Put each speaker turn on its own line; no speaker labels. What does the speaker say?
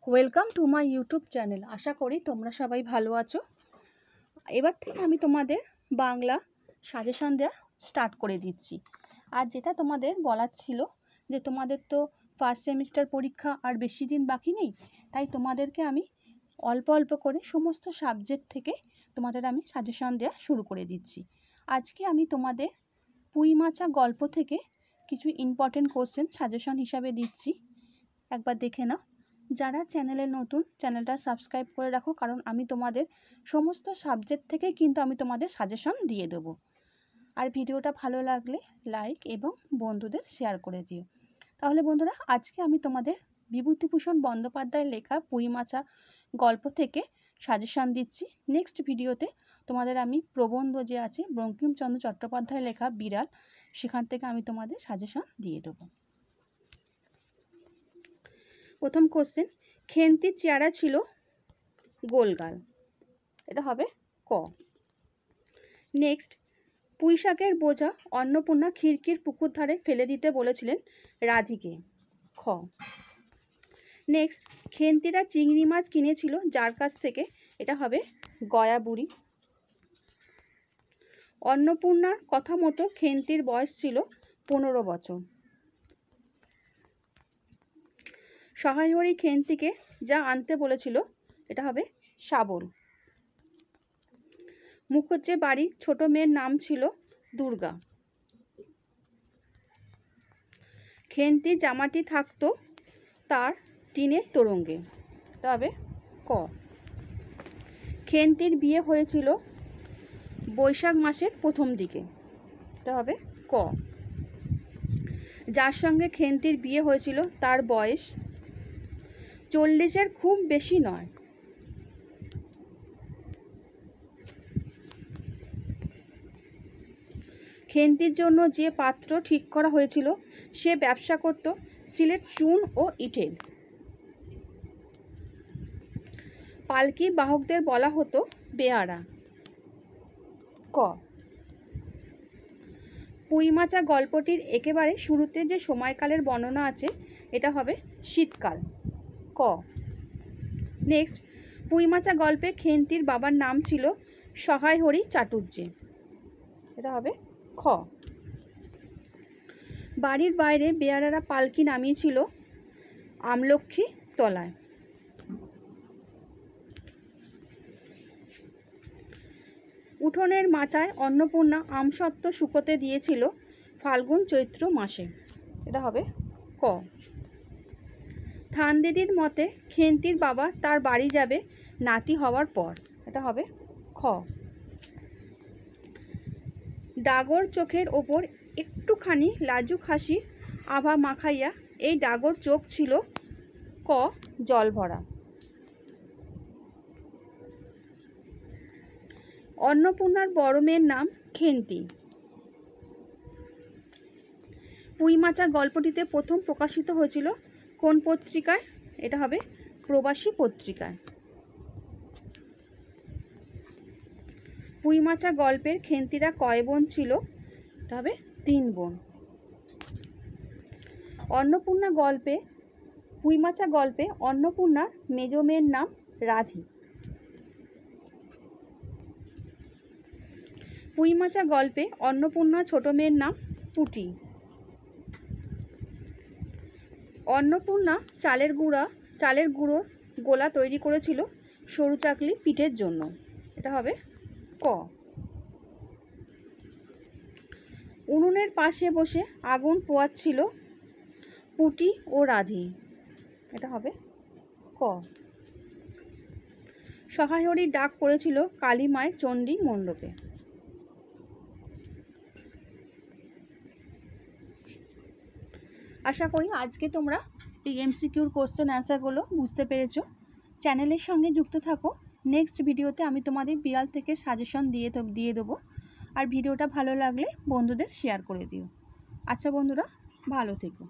Welcome to my YouTube channel. আশা করি তোমরা সবাই ভালো আছো। এবার থেকে আমি তোমাদের বাংলা সাজেশন দেওয়া স্টার্ট করে দিচ্ছি। আর যেটা তোমাদের বলার ছিল যে তোমাদের তো ফার্স্ট সেমিস্টার পরীক্ষা আর বেশি দিন বাকি নেই, তাই তোমাদেরকে আমি অল্প অল্প করে সমস্ত সাবজেক্ট থেকে তোমাদের আমি সাজেশন দেওয়া শুরু করে দিচ্ছি। আজকে আমি তোমাদের পুঁই মাচা গল্প থেকে কিছু ইম্পর্টেন্ট কোশ্চেন সাজেশন হিসাবে দিচ্ছি, একবার দেখে নাও। যারা চ্যানেলে নতুন, চ্যানেলটা সাবস্ক্রাইব করে রাখো, কারণ আমি তোমাদের সমস্ত সাবজেক্ট থেকেই কিন্তু আমি তোমাদের সাজেশন দিয়ে দেবো। আর ভিডিওটা ভালো লাগলে লাইক এবং বন্ধুদের শেয়ার করে দিও। তাহলে বন্ধুরা, আজকে আমি তোমাদের বিভূতিভূষণ বন্দ্যোপাধ্যায়ের লেখা পুঁই মাচা গল্প থেকে সাজেশন দিচ্ছি। নেক্সট ভিডিওতে তোমাদের আমি প্রবন্ধ যে আছে বঙ্কিমচন্দ্র চট্টোপাধ্যায়ের লেখা বিড়াল, সেখান থেকে আমি তোমাদের সাজেশন দিয়ে দেবো। প্রথম কোশ্চেন, খেন্তির চেহারা ছিল গোলগাল, এটা হবে ক। নেক্সট, পুঁই শাকের বোঝা অন্নপূর্ণা খিড়কির পুকুর ধারে ফেলে দিতে বলেছিলেন রাধিকে, খ। নেক্সট, খেন্তিরা চিংড়ি মাছ কিনেছিল যার কাছ থেকে, এটা হবে গয়া বুড়ি। অন্নপূর্ণার কথা মতো খেন্তির বয়স ছিল 15 বছর। সহায়হরি খেন্তিকে যা আনতে বলেছিল, এটা হবে শাবল। মুখুজ্জে বাড়ির ছোট মেয়ের নাম ছিল দুর্গা। খেন্তির জামাটি থাকতো তার টিনের তোরঙ্গে, এটা হবে ক। খেন্তির বিয়ে হয়েছিল বৈশাখ মাসের প্রথম দিকে, এটা হবে ক। যার সঙ্গে খেন্তির বিয়ে হয়েছিল তার বয়স 40-এর খুব বেশি নয়। খেন্তির জন্য যে পাত্র ঠিক করা হয়েছিল সে ব্যবসা করত সিলেট চুন ও ইটের। পালকি বাহকদের বলা হতো বেয়ারা, ক। পুঁই মাচা গল্পটির একেবারে শুরুতে যে সময়কালের বর্ণনা আছে, এটা হবে শীতকাল, ক। নেক্সট, পুঁই মাচা গল্পে খেন্তির বাবার নাম ছিল সহায়হরি চাটুর্যে, এটা হবে খ। বাড়ির বাইরে বেয়ারারা পালকি নামিয়েছিল আমলক্ষী তলায়। উঠোনের মাচায় অন্নপূর্ণা আমসত্ত্ব শুকোতে দিয়েছিল ফাল্গুন চৈত্র মাসে, এটা হবে ক। থান দিদির মতে খেন্তির বাবা তার বাড়ি যাবে নাতি হওয়ার পর, এটা হবে খ। ডাগর চোখের ওপর একটুখানি লাজুক হাসির আভা মাখাইয়া এই ডাগর চোখ ছিল, ক, জল ভরা। অন্নপূর্ণার বড় মেয়ের নাম খেন্তি। পুঁই মাচা গল্পটিতে প্রথম প্রকাশিত হয়েছিল কোন পত্রিকায়, এটা হবে প্রবাসী পত্রিকায়। পুঁই মাচা গল্পের খেন্তিরা কয় বোন ছিল, এটা হবে 3 বোন। অন্নপূর্ণা গল্পে পুঁই মাচা গল্পে অন্নপূর্ণার মেজ মেয়ের নাম রাধি। পুঁই মাচা গল্পে অন্নপূর্ণা ছোট মেয়ের নাম পুটি। অন্নপূর্ণা চালের গুঁড়োর গোলা তৈরি করেছিল সরু চাকলি পিঠের জন্য, এটা হবে ক। উনুনের পাশে বসে আগুন পোয়াচ্ছিল পুটি ও রাধি, এটা হবে ক। সহায়হরির ডাক পড়েছিল কালী মায়ের চণ্ডী মণ্ডপে। আশা করি আজকে তোমরা এই এমসিকিউর কোশ্চেন অ্যান্সারগুলো বুঝতে পেরেছো। চ্যানেলের সঙ্গে যুক্ত থাকো। নেক্সট ভিডিওতে আমি তোমাদের বিড়াল থেকে সাজেশন দিয়ে দেবো। আর ভিডিওটা ভালো লাগলে বন্ধুদের শেয়ার করে দিও। আচ্ছা বন্ধুরা, ভালো থেকো।